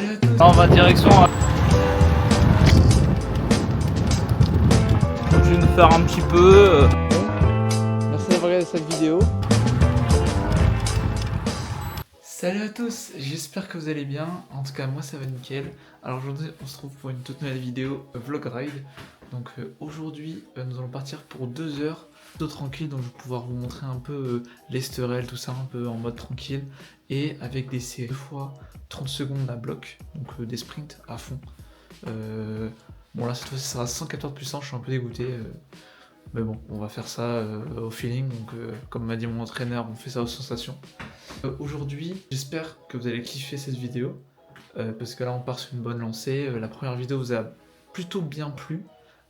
Là, on va direction. Je vais nous faire un petit peu. Merci d'avoir regardé cette vidéo. Salut à tous, j'espère que vous allez bien. En tout cas, moi ça va nickel. Alors aujourd'hui, on se retrouve pour une toute nouvelle vidéo vlog ride. Donc aujourd'hui, nous allons partir pour 2 heures. Plutôt tranquille, donc je vais pouvoir vous montrer un peu l'Esterel, tout ça un peu en mode tranquille. Et avec des séries 2 fois 30 secondes à bloc, donc des sprints à fond. Bon là cette fois-ci ça sera 114 puissance, je suis un peu dégoûté. Mais bon, on va faire ça au feeling, donc comme m'a dit mon entraîneur, on fait ça aux sensations. Aujourd'hui, j'espère que vous allez kiffer cette vidéo, parce que là on part sur une bonne lancée. La première vidéo vous a plutôt bien plu.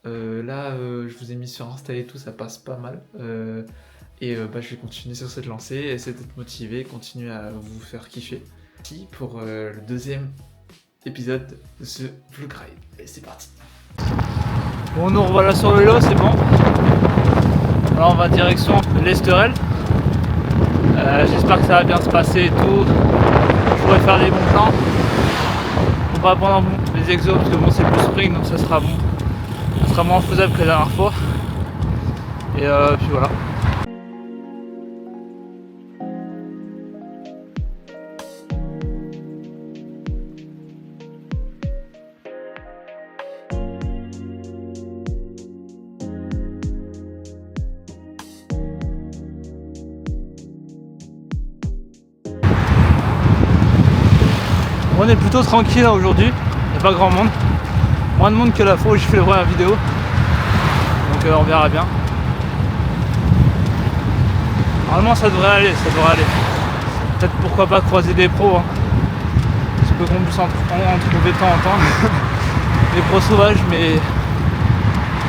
Là je vous ai mis sur Insta et tout, ça passe pas mal. Je vais continuer sur cette lancée, essayer d'être motivé, continuer à vous faire kiffer. Merci pour le deuxième épisode de ce vlog ride. Allez, c'est parti. Bon, nous revoilà sur le vélo, c'est bon. Alors on va direction l'Esterel. J'espère que ça va bien se passer et tout. Je pourrais faire des bons plans. On va prendre les exos parce que bon c'est plus sprint, donc ça sera bon. Ça sera moins faisable que la dernière fois. Et puis voilà. On est plutôt tranquille là aujourd'hui, il n'y a pas grand monde. Moins de monde que la fois où j'ai fait la première vidéo. Donc on verra bien. Normalement ça devrait aller, Peut-être pourquoi pas croiser des pros. Hein. Je peux qu'on puisse en trouver de temps en temps. Des pros sauvages, mais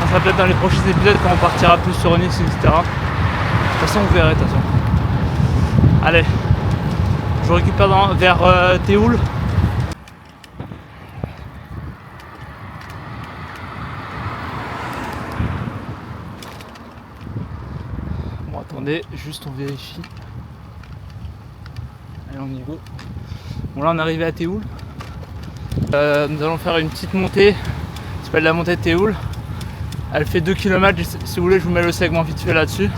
ça sera peut-être dans les prochains épisodes quand on partira plus sur Onyx, etc. De toute façon vous verrez de toute façon. Allez, je vous récupère vers Théoul. Attendez, juste on vérifie. Allez, on y go. Bon là on est arrivé à Théoul. Nous allons faire une petite montée. Ça s'appelle la montée de Théoul. Elle fait 2 km. Si vous voulez je vous mets le segment vite fait là-dessus.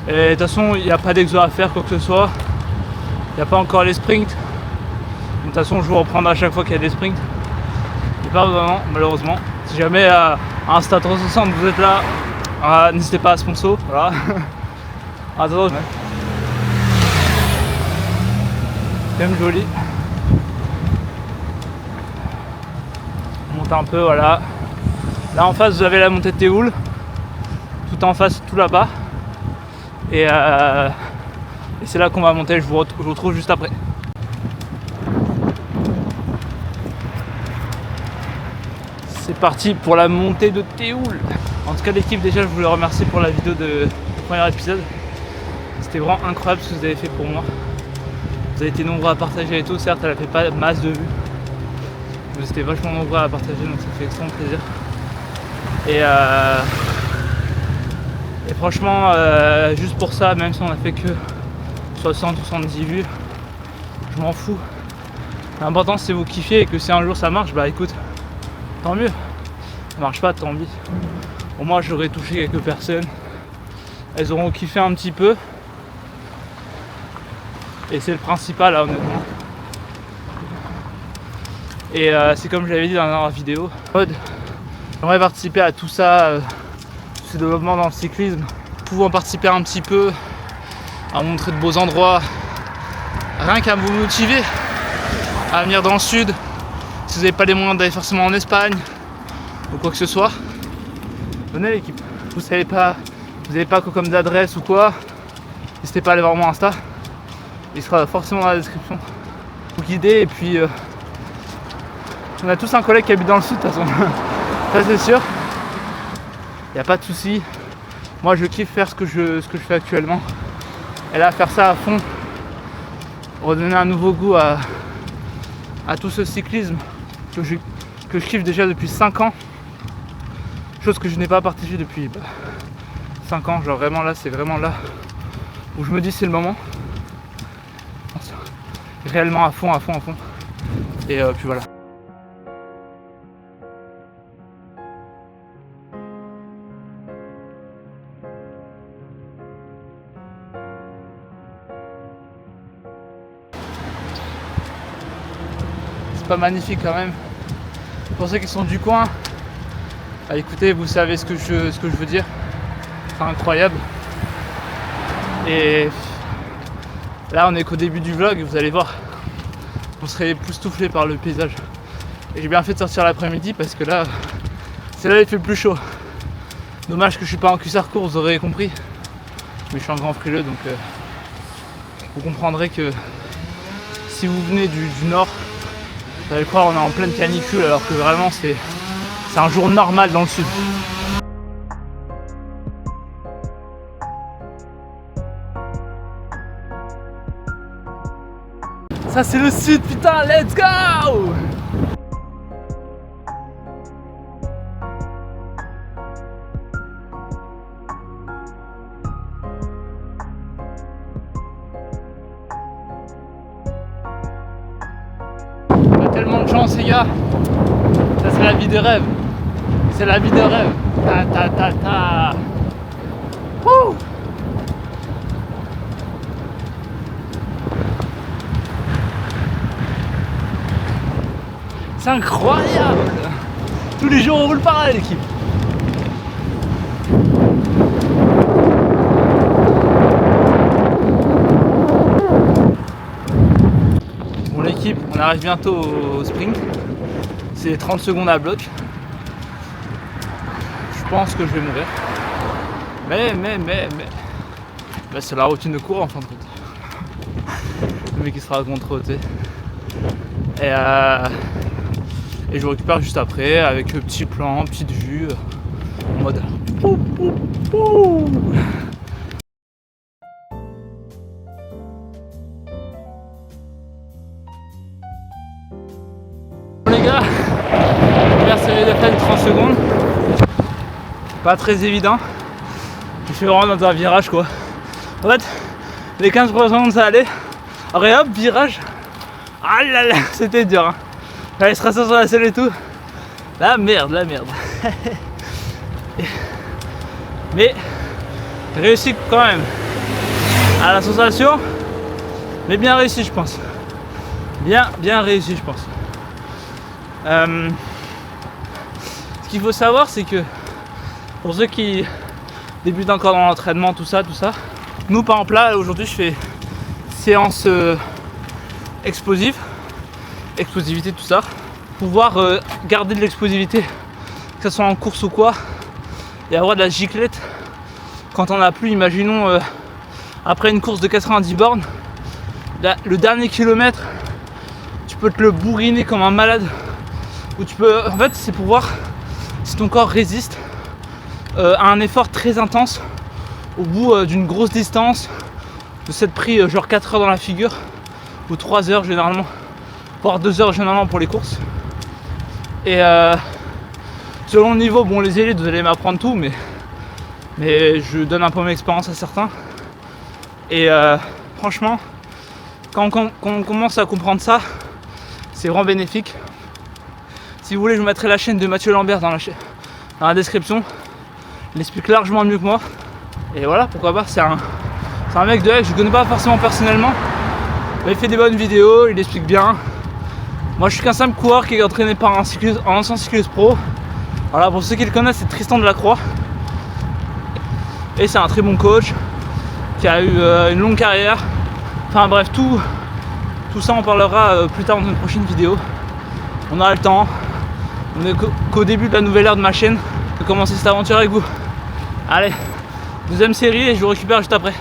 Et de toute façon il n'y a pas d'exo à faire quoi que ce soit. Il n'y a pas encore les sprints. De toute façon je vous reprendrai à chaque fois qu'il y a des sprints. Mais pas vraiment malheureusement. Si jamais à Insta 360 vous êtes là. N'hésitez pas à sponsor, voilà. Attends, c'est quand même joli. On monte un peu, voilà. Là en face vous avez la montée de Théoul. Tout en face, tout là-bas. Et c'est là qu'on va monter, je vous retrouve juste après. C'est parti pour la montée de Théoul. En tout cas l'équipe déjà je voulais remercier pour la vidéo du premier épisode. C'était vraiment incroyable ce que vous avez fait pour moi. Vous avez été nombreux à partager et tout, certes elle a fait pas masse de vues. Vous étiez vachement nombreux à partager donc ça fait extrêmement plaisir. Et franchement juste pour ça, même si on a fait que 60-70 vues, je m'en fous. L'important c'est vous kiffiez et que si un jour ça marche, bah écoute, tant mieux. Ça marche pas, tant pis. Au moins j'aurais touché quelques personnes. Elles auront kiffé un petit peu. Et c'est le principal là honnêtement. Et c'est comme je l'avais dit dans la dernière vidéo. J'aimerais participer à tout ça, ce développement dans le cyclisme. Pouvant participer un petit peu, à montrer de beaux endroits. Rien qu'à vous motiver à venir dans le sud. Si vous n'avez pas les moyens d'aller forcément en Espagne ou quoi que ce soit, venez l'équipe. Vous n'avez pas quoi comme d'adresse ou quoi, n'hésitez pas à aller voir mon Insta. Il sera forcément dans la description. Vous guider et puis on a tous un collègue qui habite dans le sud de toute façon. Ça c'est sûr. Il n'y a pas de souci. Moi je kiffe faire ce que je fais actuellement. Et là faire ça à fond, redonner un nouveau goût à tout ce cyclisme que je kiffe déjà depuis 5 ans. Chose que je n'ai pas partagée depuis 5 ans. Genre vraiment là, c'est vraiment là où je me dis c'est le moment. Réellement à fond. Et puis voilà. C'est pas magnifique quand même. Pour ceux qui sont du coin, bah écoutez, vous savez ce que je veux dire. C'est incroyable. Et là on est qu'au début du vlog, vous allez voir, on serait époustouflé par le paysage. Et j'ai bien fait de sortir l'après-midi parce que là, c'est là où il fait le plus chaud. Dommage que je suis pas en cuissard court, vous aurez compris. Mais je suis un grand frileux, donc vous comprendrez que si vous venez du nord, vous allez croire on est en pleine canicule alors que vraiment c'est un jour normal dans le sud. Ça c'est le sud, putain, let's go! On a tellement de chance les gars. Ça c'est la vie de rêve. C'est la vie de rêve. Ta ta ta ta. Wouh! C'est incroyable! Tous les jours on roule pareil l'équipe. Bon l'équipe, on arrive bientôt au sprint. C'est 30 secondes à bloc. Je pense que je vais mourir. Mais bah, c'est la routine de cours en fin de compte. Le mec qui sera contre-roté. Et je récupère juste après avec petit plan, petite vue, en mode pou, pou, pou. Bon les gars, première série d'effets de 30 secondes. Pas très évident. Je suis vraiment dans un virage quoi. En fait, les 15 premières secondes ça allait. Après hop, virage. Ah là là, c'était dur hein. Fallait se rasseoir sur la selle et tout. La merde. Mais réussi quand même. À la sensation. Mais bien réussi je pense. Bien réussi je pense. Ce qu'il faut savoir c'est que pour ceux qui débutent encore dans l'entraînement, tout ça. Nous par exemple là aujourd'hui je fais séance explosivité, tout ça. Pouvoir garder de l'explosivité, que ce soit en course ou quoi, et avoir de la giclette quand on n'a plus, imaginons après une course de 90 bornes, le dernier kilomètre, tu peux te le bourriner comme un malade, ou tu peux, en fait c'est pour voir si ton corps résiste à un effort très intense au bout d'une grosse distance, de s'être pris genre 4 heures dans la figure, ou 3 heures généralement, voire 2 heures généralement pour les courses. Et selon le niveau, bon les élites vous allez m'apprendre tout, mais je donne un peu mon expérience à certains. Et franchement, quand on commence à comprendre ça, c'est vraiment bénéfique. Si vous voulez, je vous mettrai la chaîne de Mathieu Lambert dans la description. Il explique largement mieux que moi. Et voilà, pourquoi pas, c'est un mec de Aix, je ne connais pas forcément personnellement. Mais il fait des bonnes vidéos, il explique bien. Moi je suis qu'un simple coureur qui est entraîné par un ancien cycliste pro. Voilà, pour ceux qui le connaissent, c'est Tristan Delacroix. Et c'est un très bon coach qui a eu une longue carrière. Enfin bref, tout ça on parlera plus tard dans une prochaine vidéo. On a le temps. On est qu'au début de la nouvelle ère de ma chaîne. Je vais commencer cette aventure avec vous. Allez, deuxième série et je vous récupère juste après.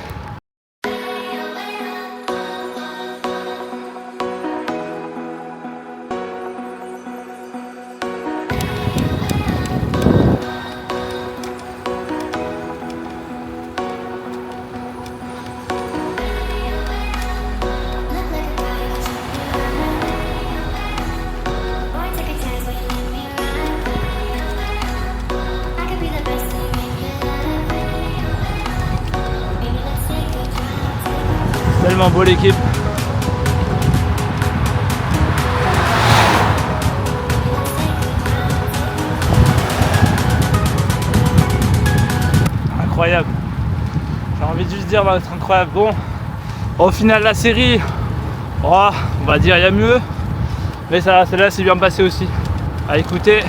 Tellement beau l'équipe. incroyable. J'ai envie de juste dire va être incroyable. Bon, au final la série, oh, on va dire il y a mieux, mais ça, celle-là s'est bien passée aussi. À écouter,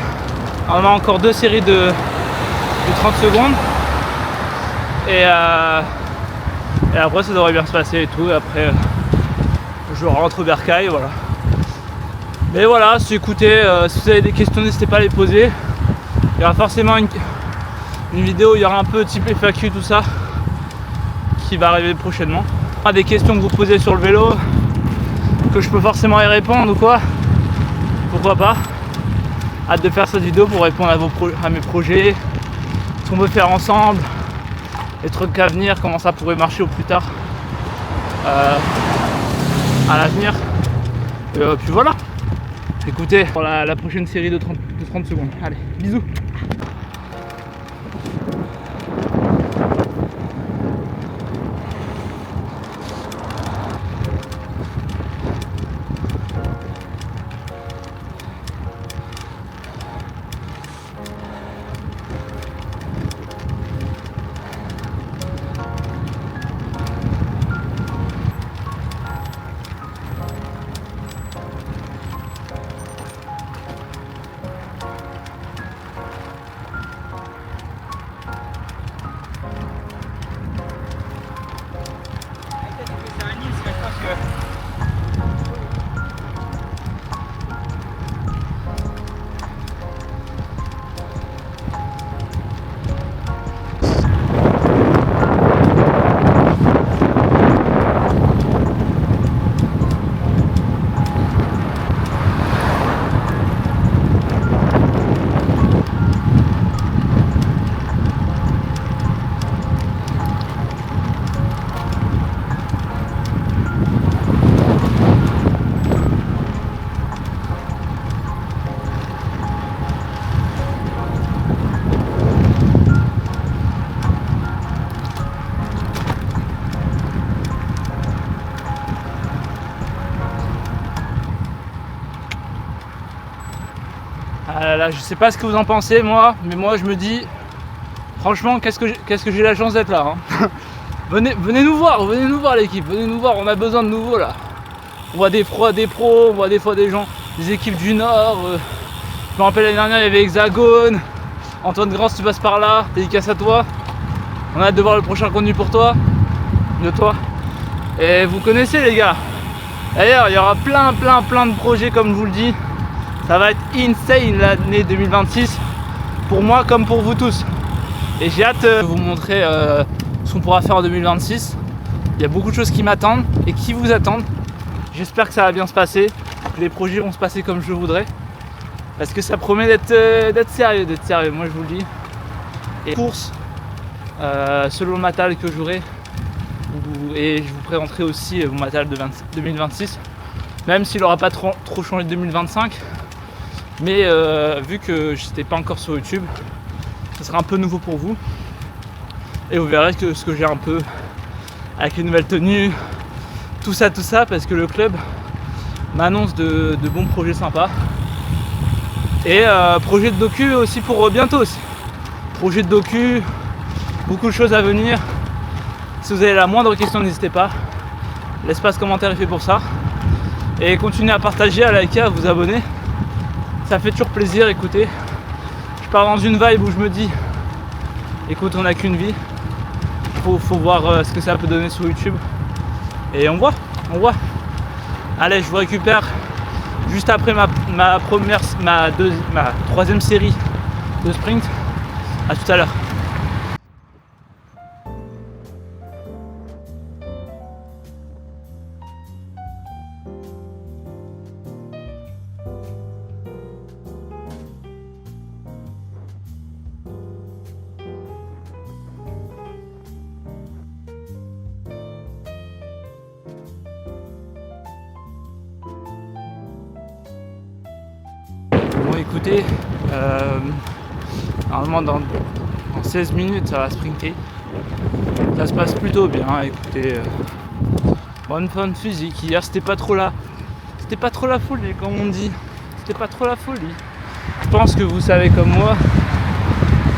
on a encore 2 séries de 30 secondes et après ça devrait bien se passer et tout. Et après je rentre au bercail, voilà. Mais voilà, si vous avez des questions, n'hésitez pas à les poser. Il y aura forcément une vidéo, il y aura un peu type FAQ, tout ça, qui va arriver prochainement. Des questions que vous posez sur le vélo, que je peux forcément y répondre ou quoi, pourquoi pas. Hâte de faire cette vidéo pour répondre à mes projets, ce qu'on veut faire ensemble, les trucs à venir, comment ça pourrait marcher au plus tard, à l'avenir. Puis voilà. Écoutez, pour la prochaine série de 30 secondes. Allez, bisous. Ah là, je sais pas ce que vous en pensez moi, mais moi je me dis franchement qu'est-ce que j'ai la chance d'être là, hein. venez nous voir l'équipe, venez nous voir, on a besoin de nouveaux là. On voit des pros, on voit des fois des gens, des équipes du Nord. Je me rappelle l'année dernière il y avait Hexagone, Antoine Grand si tu passes par là, dédicace à toi. On a hâte de voir le prochain contenu pour toi, de toi. Et vous connaissez les gars. D'ailleurs il y aura plein de projets comme je vous le dis. Ça va être insane l'année 2026, pour moi comme pour vous tous. Et j'ai hâte de vous montrer ce qu'on pourra faire en 2026. Il y a beaucoup de choses qui m'attendent et qui vous attendent. J'espère que ça va bien se passer, que les projets vont se passer comme je voudrais. Parce que ça promet d'être sérieux, moi je vous le dis. Et course, selon le matal que j'aurai, et je vous présenterai aussi mon matal de 2026. Même s'il n'aura pas trop changé de 2025. Mais vu que je n'étais pas encore sur YouTube, ce sera un peu nouveau pour vous. Et vous verrez ce que j'ai un peu avec les nouvelles tenues, tout ça, parce que le club m'annonce de bons projets sympas. Et projet de docu aussi pour bientôt aussi. Projet de docu, beaucoup de choses à venir. Si vous avez la moindre question, n'hésitez pas. L'espace commentaire est fait pour ça. Et continuez à partager, à liker, à vous abonner. Ça fait toujours plaisir, écoutez. Je pars dans une vibe où je me dis, écoute, on n'a qu'une vie. Faut voir ce que ça peut donner sur YouTube. Et on voit. Allez, je vous récupère juste après ma troisième série de sprint. À tout à l'heure. Bon écoutez, normalement dans 16 minutes ça va sprinter. Ça se passe plutôt bien, écoutez. Bonne fin de physique. Hier c'était pas trop la folie comme on dit. C'était pas trop la folie. Je pense que vous savez comme moi,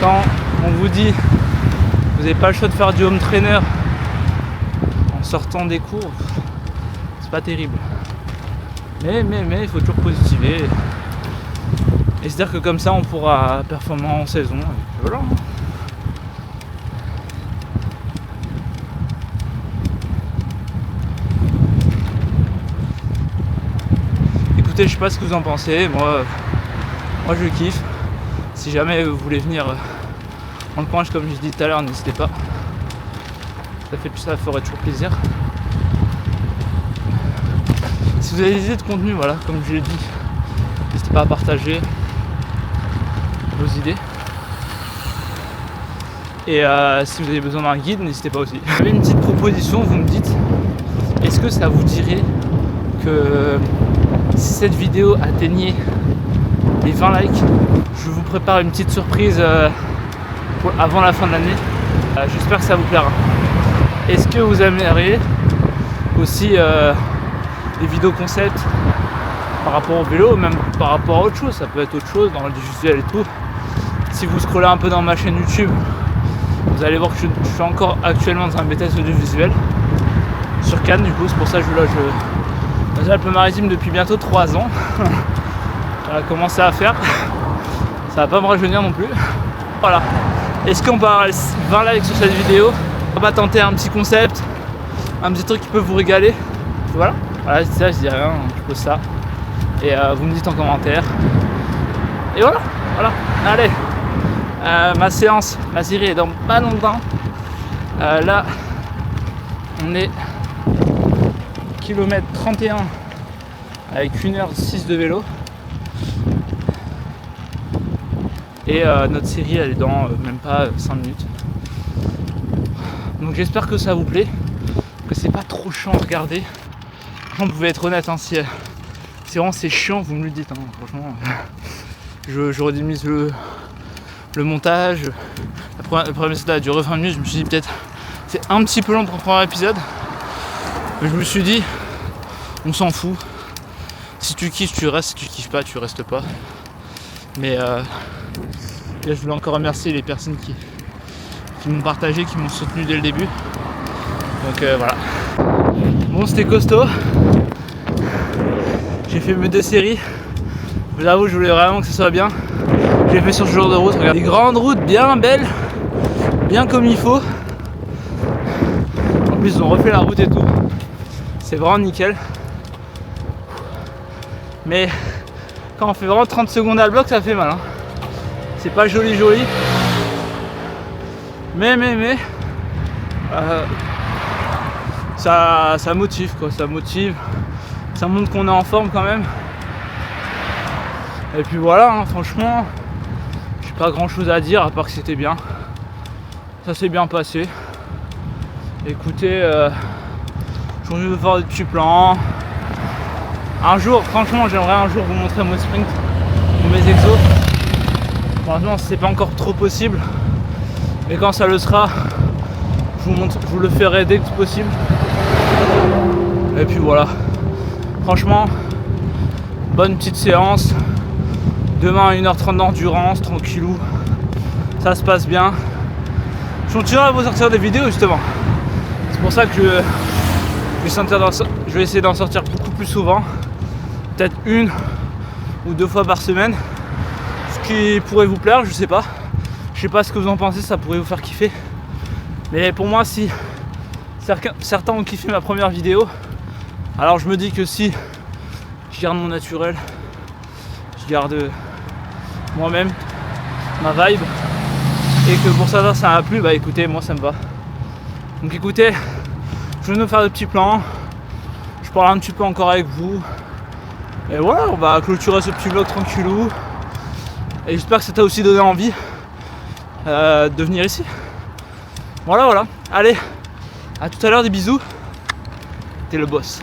quand on vous dit vous n'avez pas le choix de faire du home trainer en sortant des cours, c'est pas terrible. Mais il faut toujours positiver et se dire que comme ça on pourra performer en saison. Et voilà. Écoutez, je sais pas ce que vous en pensez, moi je kiffe. Si jamais vous voulez venir dans le coin, comme je dis tout à l'heure, n'hésitez pas. Ça ferait toujours plaisir. Si vous avez des idées de contenu, voilà, comme je l'ai dit, n'hésitez pas à partager vos idées. Et si vous avez besoin d'un guide, n'hésitez pas aussi. J'avais une petite proposition, vous me dites, est-ce que ça vous dirait que si cette vidéo atteignait les 20 likes, je vous prépare une petite surprise avant la fin de l'année. J'espère que ça vous plaira. Est-ce que vous aimeriez aussi des vidéos concept par rapport au vélo, ou même par rapport à autre chose? Ça peut être autre chose dans le visuel et tout. Si vous scrollez un peu dans ma chaîne YouTube, vous allez voir que je suis encore actuellement dans un BTS audiovisuel sur Cannes. Du coup, c'est pour ça que je loge dans les Alpes-Maritimes depuis bientôt 3 ans. Ça a commencé à faire. Ça va pas me rajeunir non plus. Voilà. Est-ce qu'on peut avoir 20 likes sur cette vidéo? On va tenter un petit concept, un petit truc qui peut vous régaler. Voilà, c'est ça, je dis rien, je pose ça. Et vous me dites en commentaire. Et voilà. Allez, ma série est dans pas longtemps. Là, on est kilomètre 31 avec 1h06 de vélo. Et notre série elle est dans même pas 5 minutes. Donc j'espère que ça vous plaît, que c'est pas trop chiant à regarder. Franchement, vous pouvez être honnête, hein, si c'est vraiment c'est chiant, vous me le dites. Hein, franchement, je redimise le montage. Le premier épisode a duré 20 minutes, je me suis dit peut-être c'est un petit peu long pour le premier épisode. Mais je me suis dit, on s'en fout. Si tu kiffes, tu restes, si tu kiffes pas, tu restes pas. Mais là, je voulais encore remercier les personnes qui m'ont partagé, qui m'ont soutenu dès le début. Donc voilà. Bon, c'était costaud. J'ai fait mes 2 séries. Je vous avoue, je voulais vraiment que ce soit bien. J'ai fait sur ce genre de route. Regardez, des grandes routes bien belles, bien comme il faut. En plus, ils ont refait la route et tout. C'est vraiment nickel. Mais quand on fait vraiment 30 secondes à le bloc, ça fait mal. Hein. C'est pas joli. Mais ça motive quoi, ça montre qu'on est en forme quand même. Et puis voilà, hein, franchement, j'ai pas grand chose à dire à part que c'était bien. Ça s'est bien passé. Écoutez, je continue de faire des petits plans. Un jour, franchement, j'aimerais un jour vous montrer mon sprint ou mes exos. Franchement, c'est pas encore trop possible. Mais quand ça le sera, je vous le ferai dès que possible. Et puis voilà. Franchement, bonne petite séance. Demain 1h30 d'endurance, tranquillou. Ça se passe bien. Je continuerai à vous sortir des vidéos justement. C'est pour ça que je vais essayer d'en sortir beaucoup plus souvent. Peut-être 1 ou 2 fois par semaine. Ce qui pourrait vous plaire, je sais pas. Je sais pas ce que vous en pensez, ça pourrait vous faire kiffer. Mais pour moi, si certains ont kiffé ma première vidéo, alors je me dis que si je garde mon naturel, je garde moi-même, ma vibe, et que pour ça m'a plu, bah écoutez, moi ça me va. Donc écoutez, je vais nous faire des petits plans, je parle un petit peu encore avec vous, et voilà, on va clôturer ce petit vlog tranquillou, et j'espère que ça t'a aussi donné envie de venir ici. Voilà, allez, à tout à l'heure, des bisous, t'es le boss.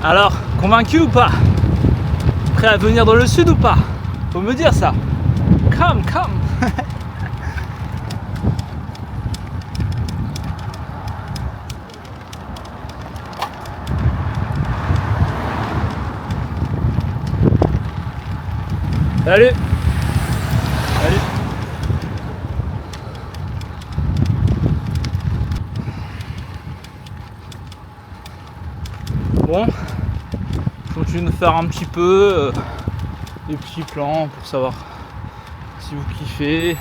Alors, convaincu ou pas? Prêt à venir dans le sud ou pas? Faut me dire ça. Come. Salut. Bon, je continue de faire un petit peu des petits plans pour savoir si vous kiffez.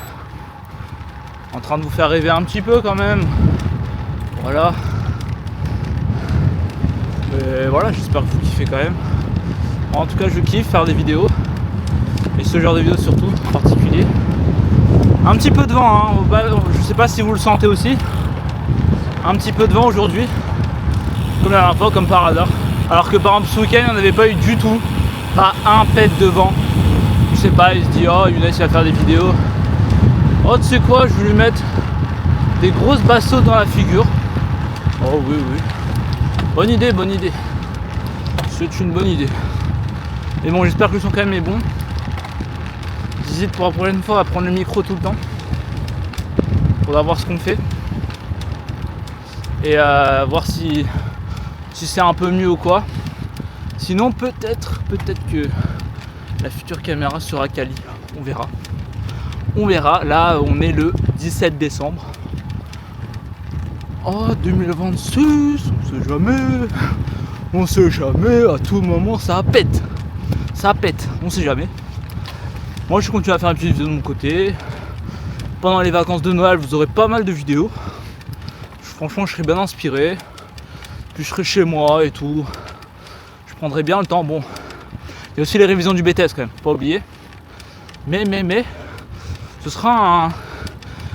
En train de vous faire rêver un petit peu quand même. Voilà. Et voilà, j'espère que vous kiffez quand même. En tout cas, je kiffe faire des vidéos. Et ce genre de vidéos surtout, en particulier. Un petit peu de vent, hein. Je sais pas si vous le sentez aussi. Un petit peu de vent aujourd'hui. Comme la dernière fois, comme par hasard. Alors que par exemple ce week-end, il n'y en avait pas eu du tout. Pas un pet de vent. Je sais pas, il se dit, oh Younes il va faire des vidéos. Oh tu sais quoi, je vais lui mettre des grosses bassos dans la figure. Oh oui. Bonne idée. C'est une bonne idée. Mais bon, j'espère que le son quand même est bon. J'hésite pour la prochaine fois à prendre le micro tout le temps. Pour voir ce qu'on fait. Et voir si c'est un peu mieux ou quoi. Sinon peut-être que la future caméra sera quali. On verra. Là on est le 17 décembre. Oh 2026, on sait jamais, à tout moment ça pète, on sait jamais. Moi je continue à faire une petite vidéo de mon côté. Pendant les vacances de Noël vous aurez pas mal de vidéos. Franchement je serai bien inspiré. Puis je serai chez moi et tout. Je prendrai bien le temps. Bon, il y a aussi les révisions du BTS quand même, faut pas oublier. Mais ce sera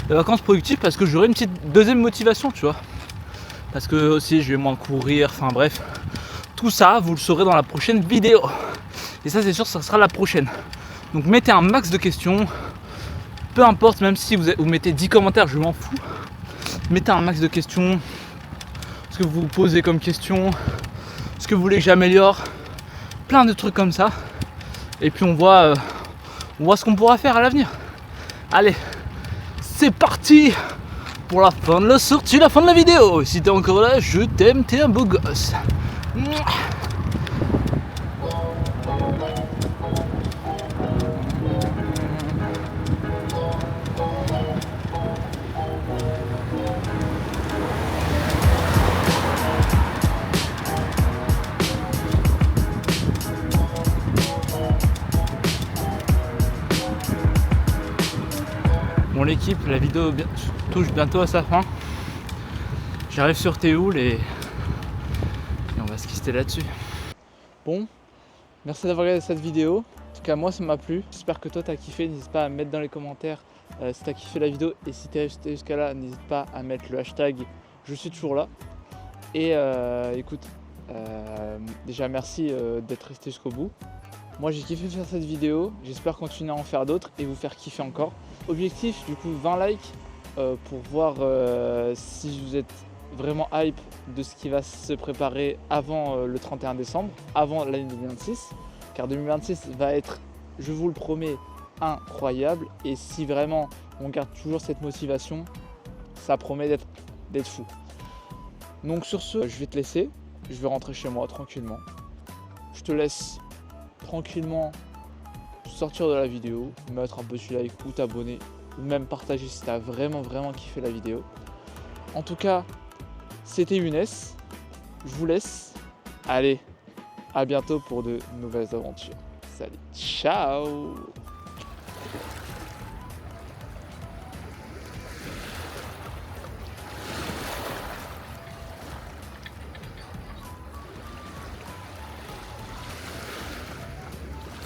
des vacances productives parce que j'aurai une petite deuxième motivation, tu vois. Parce que aussi je vais moins courir, enfin bref. Tout ça, vous le saurez dans la prochaine vidéo. Et ça c'est sûr, ça sera la prochaine. Donc mettez un max de questions. Peu importe, même si vous mettez 10 commentaires, je m'en fous. Mettez un max de questions. Ce que vous vous posez comme question, ce que vous voulez que j'améliore, plein de trucs comme ça. Et puis on voit ce qu'on pourra faire à l'avenir. Allez, c'est parti pour la fin de la sortie, la fin de la vidéo. Si t'es encore là, je t'aime, t'es un beau gosse. Bon l'équipe, la vidéo touche bientôt à sa fin. J'arrive sur Théoul et on va se quitter là-dessus. Bon, merci d'avoir regardé cette vidéo. En tout cas moi ça m'a plu. J'espère que toi t'as kiffé. N'hésite pas à mettre dans les commentaires si t'as kiffé la vidéo. Et si t'es resté jusqu'à là, n'hésite pas à mettre le hashtag je suis toujours là. Et écoute, déjà merci d'être resté jusqu'au bout. Moi j'ai kiffé faire cette vidéo, j'espère continuer à en faire d'autres et vous faire kiffer encore. Objectif du coup 20 likes pour voir si vous êtes vraiment hype de ce qui va se préparer avant le 31 décembre, avant l'année 2026. Car 2026 va être, je vous le promets, incroyable. Et si vraiment on garde toujours cette motivation, ça promet d'être fou. Donc sur ce, je vais te laisser, je vais rentrer chez moi tranquillement. Je te laisse tranquillement sortir de la vidéo, mettre un petit like ou t'abonner ou même partager si t'as vraiment kiffé la vidéo. En tout cas, c'était Younes, je vous laisse. Allez, à bientôt pour de nouvelles aventures. Salut, ciao.